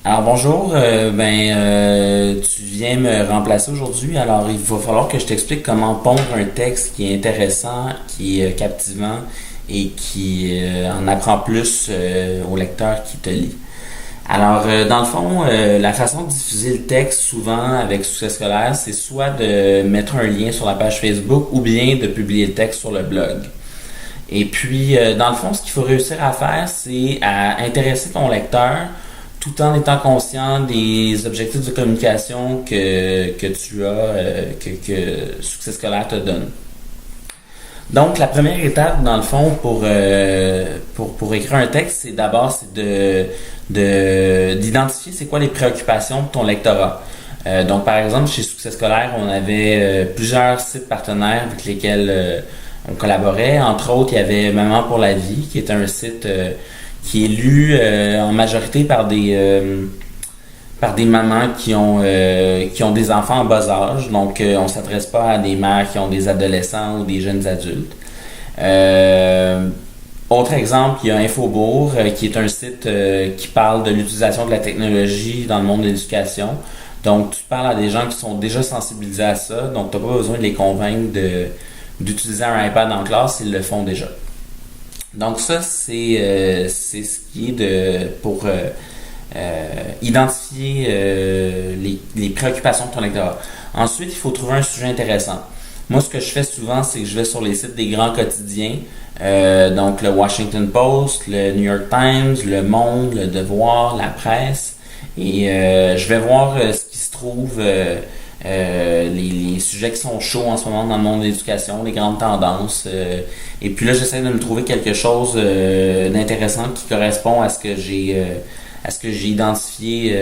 Alors bonjour, tu viens me remplacer aujourd'hui, alors il va falloir que je t'explique comment pondre un texte qui est intéressant, qui est captivant et qui en apprend plus au lecteur qui te lit. Alors dans le fond, la façon de diffuser le texte souvent avec Succès scolaire, c'est soit de mettre un lien sur la page Facebook ou bien de publier le texte sur le blog. Et puis, dans le fond, ce qu'il faut réussir à faire, c'est à intéresser ton lecteur tout en étant conscient des objectifs de communication que tu as, que Succès scolaire te donne. Donc, la première étape, dans le fond, pour écrire un texte, d'identifier c'est quoi les préoccupations de ton lectorat. Donc, par exemple, chez Succès scolaire, on avait plusieurs sites partenaires avec lesquels on collaborait. Entre autres, il y avait Maman pour la vie, qui est un site qui est lu en majorité par des mamans qui ont des enfants en bas âge. Donc, on s'adresse pas à des mères qui ont des adolescents ou des jeunes adultes. Autre exemple, il y a Infobourg, qui est un site qui parle de l'utilisation de la technologie dans le monde de l'éducation. Donc, tu parles à des gens qui sont déjà sensibilisés à ça, donc tu n'as pas besoin de les convaincre d'utiliser un iPad en classe, ils le font déjà. Donc ça, c'est ce qui est pour identifier les préoccupations de ton lectorat. Ensuite, il faut trouver un sujet intéressant. Moi, ce que je fais souvent, c'est que je vais sur les sites des grands quotidiens, donc le Washington Post, le New York Times, le Monde, le Devoir, la Presse, et je vais voir ce qui se trouve, les sujets qui sont chauds en ce moment dans le monde de l'éducation, les grandes tendances, et puis là, j'essaie de me trouver quelque chose d'intéressant qui correspond à ce que j'ai identifié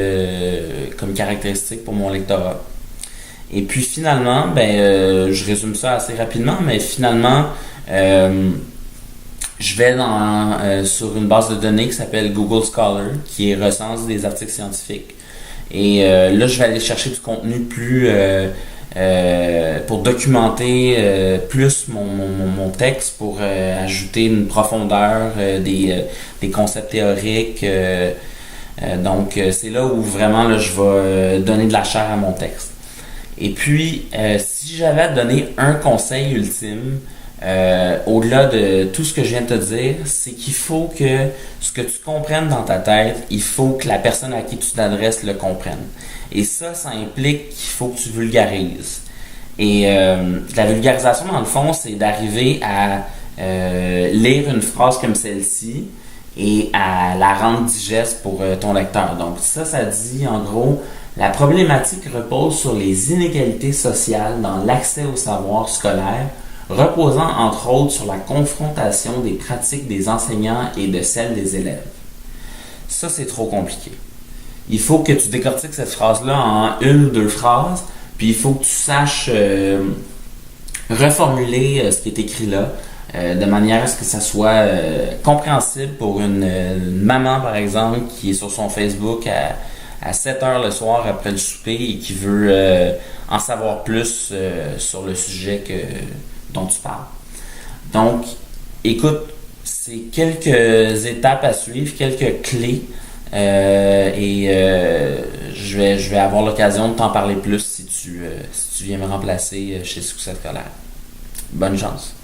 comme caractéristique pour mon lectorat. Et puis finalement, je résume ça assez rapidement, mais finalement, je vais sur une base de données qui s'appelle Google Scholar, qui recense des articles scientifiques. Et là, je vais aller chercher du contenu pour documenter plus mon texte, pour ajouter une profondeur, des concepts théoriques. Donc, c'est là où vraiment là, je vais donner de la chair à mon texte. Et puis, si j'avais à te donner un conseil ultime, au-delà de tout ce que je viens de te dire, c'est qu'il faut que ce que tu comprennes dans ta tête, il faut que la personne à qui tu t'adresses le comprenne. Et ça implique qu'il faut que tu vulgarises. Et la vulgarisation, dans le fond, c'est d'arriver à lire une phrase comme celle-ci et à la rendre digeste pour ton lecteur. Donc ça dit en gros, la problématique repose sur les inégalités sociales dans l'accès au savoir scolaire, reposant entre autres sur la confrontation des pratiques des enseignants et de celles des élèves. Ça, c'est trop compliqué. Il faut que tu décortiques cette phrase-là en une ou deux phrases, puis il faut que tu saches reformuler ce qui est écrit là, de manière à ce que ça soit compréhensible pour une maman, par exemple, qui est sur son Facebook à 7 heures le soir après le souper et qui veut en savoir plus sur le sujet dont tu parles. Donc, écoute, c'est quelques étapes à suivre, quelques clés, et je vais avoir l'occasion de t'en parler plus si tu viens me remplacer chez Succès scolaire. Bonne chance.